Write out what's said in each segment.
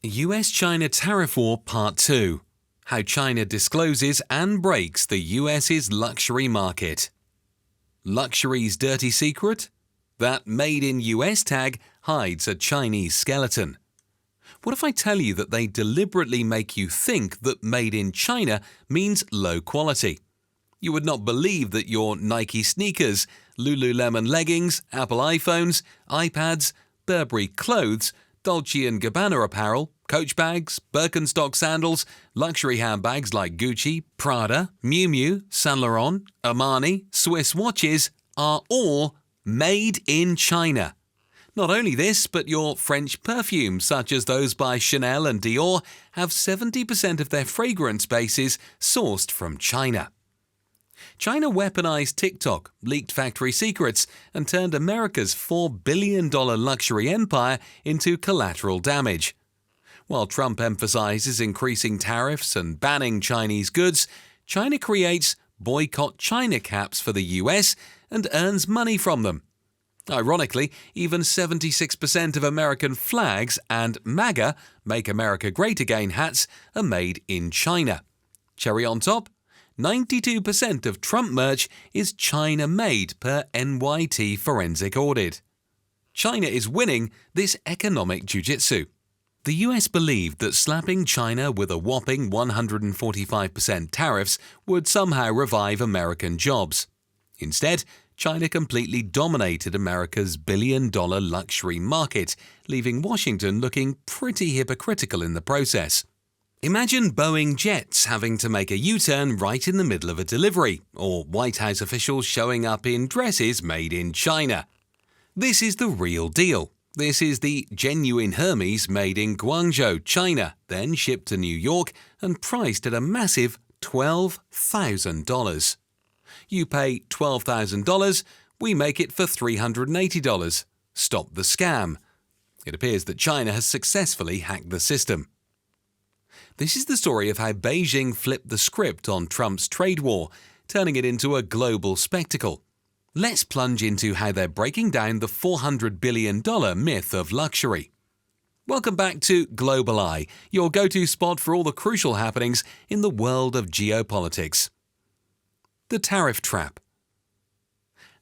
U.S China Tariff War Part 2. How China discloses and breaks the U.S.'s luxury market. Luxury's dirty secret? That Made in U.S. tag hides a Chinese skeleton. What if I tell you that they deliberately make you think that Made in China means low quality? You would not believe that your Nike sneakers, Lululemon leggings, Apple iPhones, iPads, Burberry clothes, Dolce & Gabbana apparel, Coach bags, Birkenstock sandals, luxury handbags like Gucci, Prada, Miu Miu, Saint Laurent, Armani, Swiss watches are all made in China. Not only this, but your French perfumes, such as those by Chanel and Dior, have 70% of their fragrance bases sourced from China. China weaponized TikTok, leaked factory secrets, and turned America's $4 billion luxury empire into collateral damage. While Trump emphasizes increasing tariffs and banning Chinese goods, China creates boycott China caps for the US and earns money from them. Ironically, even 76% of American flags and MAGA, Make America Great Again hats, are made in China. Cherry on top? 92% of Trump merch is China-made per NYT forensic audit. China is winning this economic jiu-jitsu. The US believed that slapping China with a whopping 145% tariffs would somehow revive American jobs. Instead, China completely dominated America's billion-dollar luxury market, leaving Washington looking pretty hypocritical in the process. Imagine Boeing jets having to make a U-turn right in the middle of a delivery, or White House officials showing up in dresses made in China. This is the real deal. This is the genuine Hermes made in Guangzhou, China, then shipped to New York and priced at a massive $12,000. You pay $12,000, we make it for $380. Stop the scam. It appears that China has successfully hacked the system. This is the story of how Beijing flipped the script on Trump's trade war, turning it into a global spectacle. Let's plunge into how they're breaking down the $400 billion myth of luxury. Welcome back to Global Eye, your go-to spot for all the crucial happenings in the world of geopolitics. The tariff trap.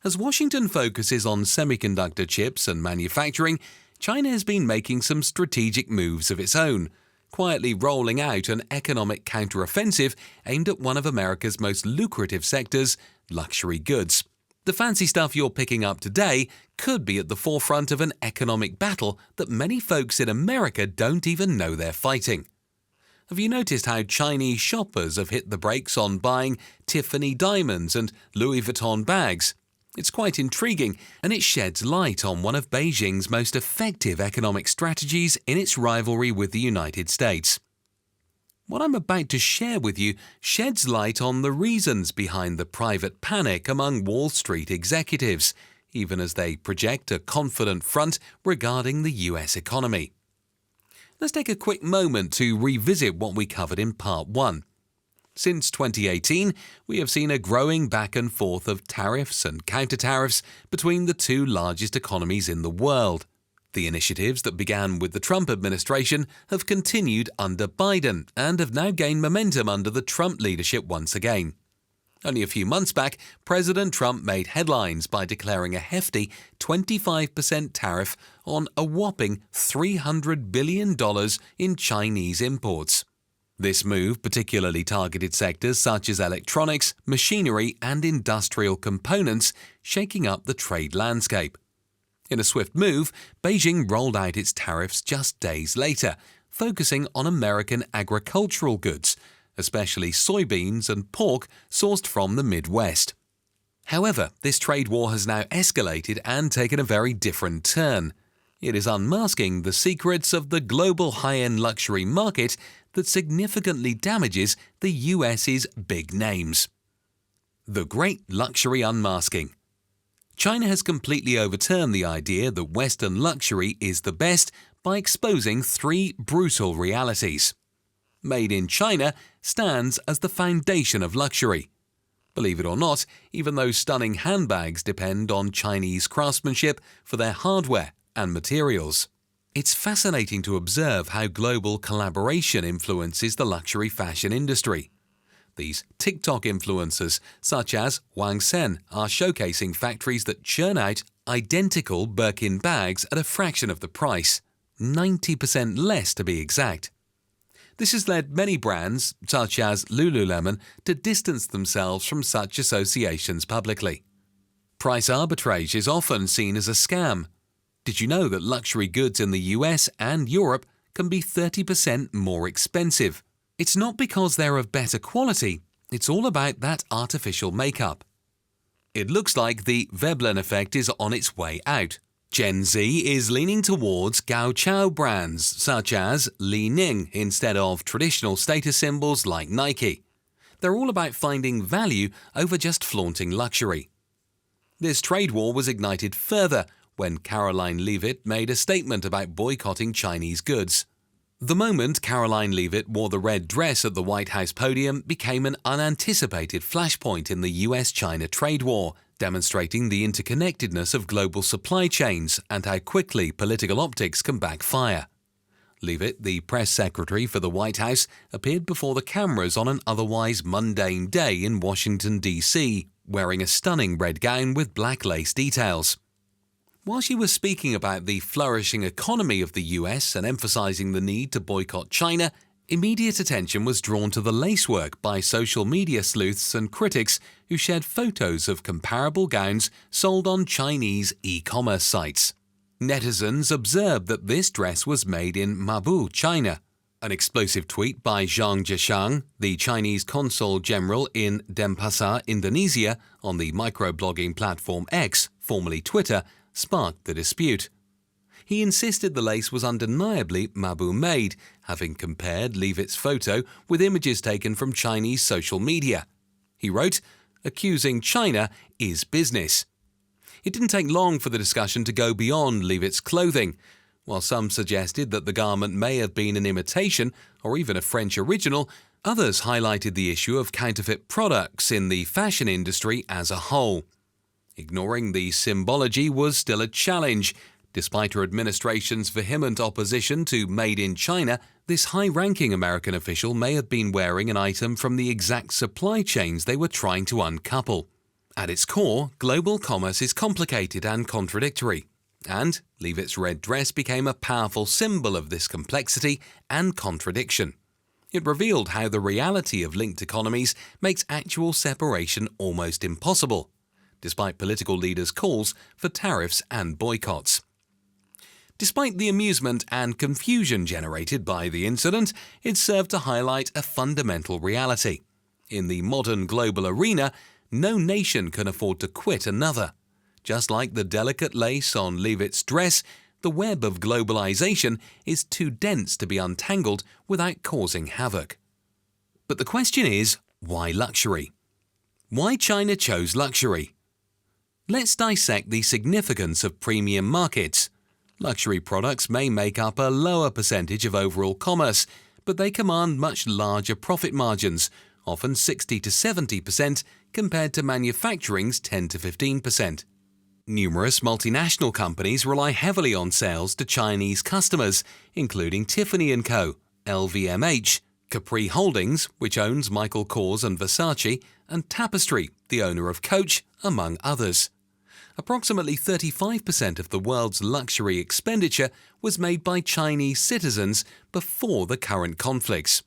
As Washington focuses on semiconductor chips and manufacturing, China has been making some strategic moves of its own, quietly rolling out an economic counteroffensive aimed at one of America's most lucrative sectors, luxury goods. The fancy stuff you're picking up today could be at the forefront of an economic battle that many folks in America don't even know they're fighting. Have you noticed how Chinese shoppers have hit the brakes on buying Tiffany diamonds and Louis Vuitton bags? It's quite intriguing, and it sheds light on one of Beijing's most effective economic strategies in its rivalry with the United States. What I'm about to share with you sheds light on the reasons behind the private panic among Wall Street executives, even as they project a confident front regarding the US economy. Let's take a quick moment to revisit what we covered in Part 1. Since 2018, we have seen a growing back and forth of tariffs and counter-tariffs between the two largest economies in the world. The initiatives that began with the Trump administration have continued under Biden and have now gained momentum under the Trump leadership once again. Only a few months back, President Trump made headlines by declaring a hefty 25% tariff on a whopping $300 billion in Chinese imports. This move particularly targeted sectors such as electronics, machinery, and industrial components, shaking up the trade landscape. In a swift move, Beijing rolled out its tariffs just days later, focusing on American agricultural goods, especially soybeans and pork sourced from the Midwest. However, this trade war has now escalated and taken a very different turn. It is unmasking the secrets of the global high-end luxury market that significantly damages the US's big names. The Great Luxury Unmasking. China has completely overturned the idea that Western luxury is the best by exposing three brutal realities. Made in China stands as the foundation of luxury. Believe it or not, even those stunning handbags depend on Chinese craftsmanship for their hardware and materials. It's fascinating to observe how global collaboration influences the luxury fashion industry. These TikTok influencers, such as Wang Sen, are showcasing factories that churn out identical Birkin bags at a fraction of the price, 90% less to be exact. This has led many brands, such as Lululemon, to distance themselves from such associations publicly. Price arbitrage is often seen as a scam. Did you know that luxury goods in the US and Europe can be 30% more expensive? It's not because they're of better quality, it's all about that artificial makeup. It looks like the Veblen effect is on its way out. Gen Z is leaning towards Gaochao brands such as Li Ning instead of traditional status symbols like Nike. They're all about finding value over just flaunting luxury. This trade war was ignited further when Caroline Leavitt made a statement about boycotting Chinese goods. The moment Caroline Leavitt wore the red dress at the White House podium became an unanticipated flashpoint in the U.S. China trade war, demonstrating the interconnectedness of global supply chains and how quickly political optics can backfire. Leavitt, the press secretary for the White House, appeared before the cameras on an otherwise mundane day in Washington, D.C., wearing a stunning red gown with black lace details. While she was speaking about the flourishing economy of the US and emphasizing the need to boycott China, immediate attention was drawn to the lacework by social media sleuths and critics who shared photos of comparable gowns sold on Chinese e-commerce sites. Netizens observed that this dress was made in Mabu, China. An explosive tweet by Zhang Zhishang, the Chinese consul general in Denpasar, Indonesia, on the microblogging platform X, formerly Twitter, sparked the dispute. He insisted the lace was undeniably Mabu-made, having compared Leavitt's photo with images taken from Chinese social media. He wrote, "Accusing China is business." It didn't take long for the discussion to go beyond Leavitt's clothing. While some suggested that the garment may have been an imitation or even a French original, others highlighted the issue of counterfeit products in the fashion industry as a whole. Ignoring the symbology was still a challenge. Despite her administration's vehement opposition to Made in China, this high-ranking American official may have been wearing an item from the exact supply chains they were trying to uncouple. At its core, global commerce is complicated and contradictory, and Leavitt's red dress became a powerful symbol of this complexity and contradiction. It revealed how the reality of linked economies makes actual separation almost impossible, despite political leaders' calls for tariffs and boycotts. Despite the amusement and confusion generated by the incident, it served to highlight a fundamental reality. In the modern global arena, no nation can afford to quit another. Just like the delicate lace on Leavitt's dress, the web of globalization is too dense to be untangled without causing havoc. But the question is, why luxury? Why China chose luxury? Let's dissect the significance of premium markets. Luxury products may make up a lower percentage of overall commerce, but they command much larger profit margins, often 60 to 70% compared to manufacturing's 10 to 15%. Numerous multinational companies rely heavily on sales to Chinese customers, including Tiffany & Co., LVMH, Capri Holdings, which owns Michael Kors and Versace, and Tapestry, the owner of Coach, among others. Approximately 35% of the world's luxury expenditure was made by Chinese citizens before the current conflicts.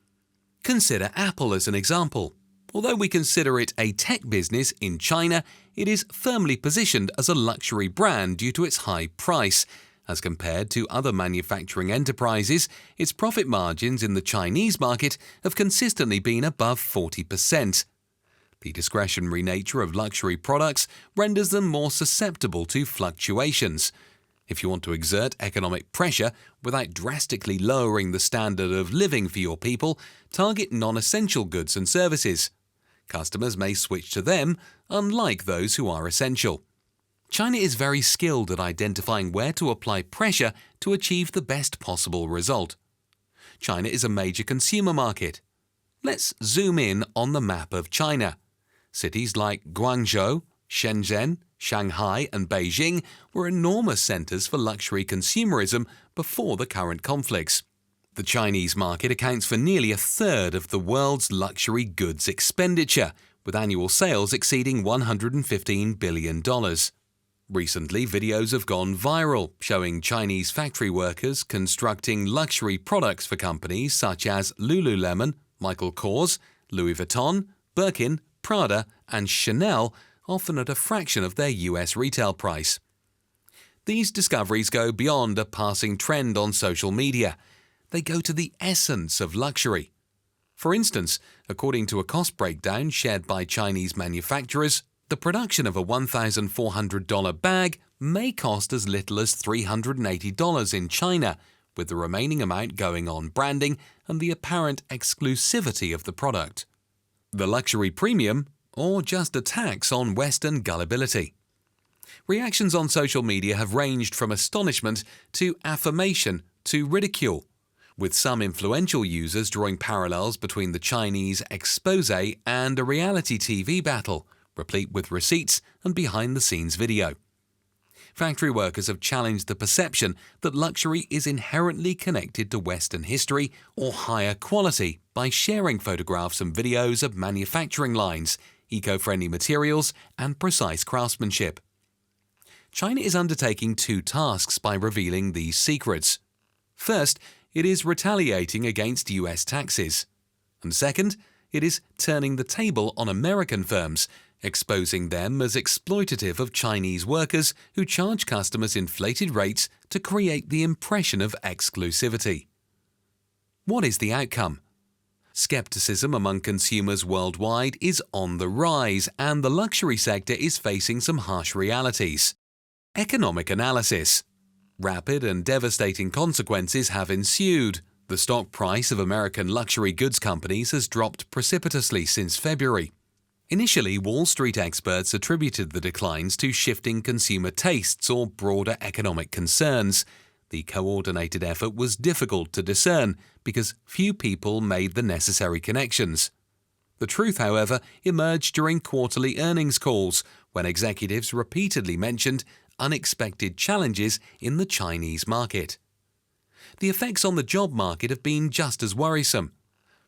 Consider Apple as an example. Although we consider it a tech business in China, it is firmly positioned as a luxury brand due to its high price. As compared to other manufacturing enterprises, its profit margins in the Chinese market have consistently been above 40%. The discretionary nature of luxury products renders them more susceptible to fluctuations. If you want to exert economic pressure without drastically lowering the standard of living for your people, target non-essential goods and services. Customers may switch to them, unlike those who are essential. China is very skilled at identifying where to apply pressure to achieve the best possible result. China is a major consumer market. Let's zoom in on the map of China. Cities like Guangzhou, Shenzhen, Shanghai and Beijing were enormous centers for luxury consumerism before the current conflicts. The Chinese market accounts for nearly a third of the world's luxury goods expenditure, with annual sales exceeding $115 billion. Recently, videos have gone viral showing Chinese factory workers constructing luxury products for companies such as Lululemon, Michael Kors, Louis Vuitton, Birkin, Prada, and Chanel, often at a fraction of their US retail price. These discoveries go beyond a passing trend on social media. They go to the essence of luxury. For instance, according to a cost breakdown shared by Chinese manufacturers, the production of a $1,400 bag may cost as little as $380 in China, with the remaining amount going on branding and the apparent exclusivity of the product. The luxury premium, or just a tax on Western gullibility? Reactions on social media have ranged from astonishment to affirmation to ridicule, with some influential users drawing parallels between the Chinese exposé and a reality TV battle, replete with receipts and behind-the-scenes video. Factory workers have challenged the perception that luxury is inherently connected to Western history or higher quality by sharing photographs and videos of manufacturing lines, eco-friendly materials, and precise craftsmanship. China is undertaking two tasks by revealing these secrets. First, it is retaliating against US taxes. And second, it is turning the table on American firms, exposing them as exploitative of Chinese workers who charge customers inflated rates to create the impression of exclusivity. What is the outcome? Skepticism among consumers worldwide is on the rise, and the luxury sector is facing some harsh realities. Economic analysis. Rapid and devastating consequences have ensued. The stock price of American luxury goods companies has dropped precipitously since February. Initially, Wall Street experts attributed the declines to shifting consumer tastes or broader economic concerns. The coordinated effort was difficult to discern because few people made the necessary connections. The truth, however, emerged during quarterly earnings calls, when executives repeatedly mentioned unexpected challenges in the Chinese market. The effects on the job market have been just as worrisome.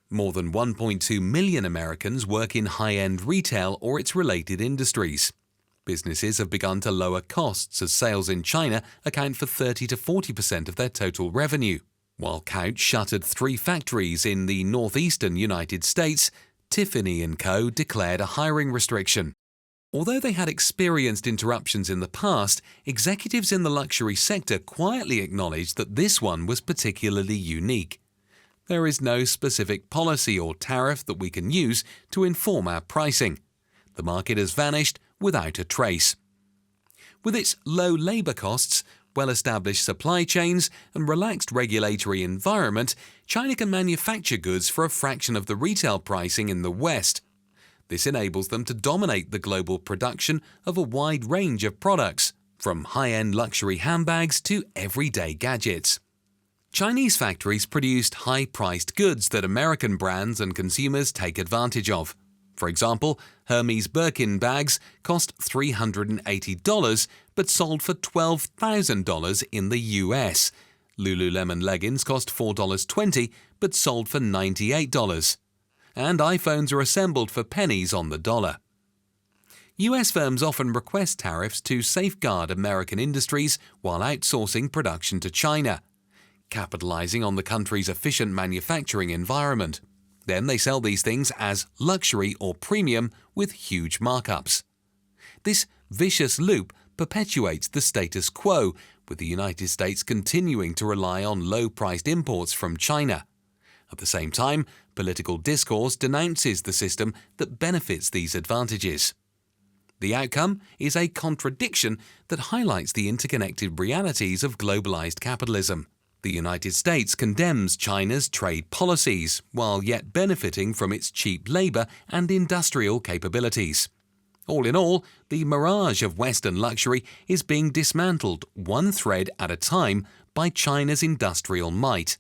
More than 1.2 million Americans work in high-end retail or its related industries. Businesses have begun to lower costs as sales in China account for 30 to 40% of their total revenue. While Couch shuttered 3 factories in the northeastern United States, Tiffany & Co. declared a hiring restriction. Although they had experienced interruptions in the past, executives in the luxury sector quietly acknowledged that this one was particularly unique. There is no specific policy or tariff that we can use to inform our pricing. The market has vanished without a trace. With its low labor costs, well-established supply chains, and relaxed regulatory environment, China can manufacture goods for a fraction of the retail pricing in the West. This enables them to dominate the global production of a wide range of products, from high-end luxury handbags to everyday gadgets. Chinese factories produced high-priced goods that American brands and consumers take advantage of. For example, Hermes Birkin bags cost $380 but sold for $12,000 in the US. Lululemon leggings cost $4.20 but sold for $98. And iPhones are assembled for pennies on the dollar. US firms often request tariffs to safeguard American industries while outsourcing production to China, capitalizing on the country's efficient manufacturing environment. Then they sell these things as luxury or premium with huge markups. This vicious loop perpetuates the status quo, with the United States continuing to rely on low-priced imports from China. At the same time, political discourse denounces the system that benefits these advantages. The outcome is a contradiction that highlights the interconnected realities of globalized capitalism. The United States condemns China's trade policies, while yet benefiting from its cheap labor and industrial capabilities. All in all, the mirage of Western luxury is being dismantled one thread at a time by China's industrial might.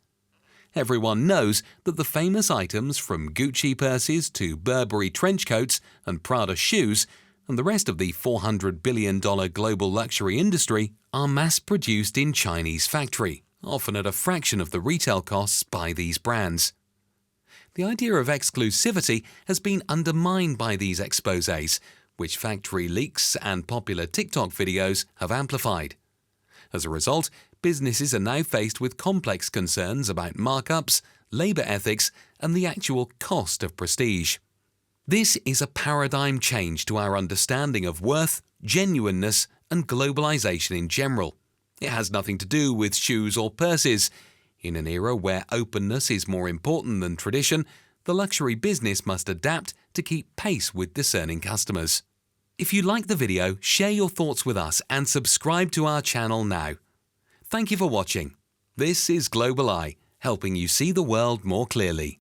Everyone knows that the famous items from Gucci purses to Burberry trench coats and Prada shoes and the rest of the $400 billion global luxury industry are mass-produced in Chinese factory, often at a fraction of the retail costs by these brands. The idea of exclusivity has been undermined by these exposés, which factory leaks and popular TikTok videos have amplified. As a result, businesses are now faced with complex concerns about markups, labor ethics, and the actual cost of prestige. This is a paradigm change to our understanding of worth, genuineness, and globalization in general. It has nothing to do with shoes or purses. In an era where openness is more important than tradition, the luxury business must adapt to keep pace with discerning customers. If you like the video, share your thoughts with us and subscribe to our channel now. Thank you for watching. This is Global Eye, helping you see the world more clearly.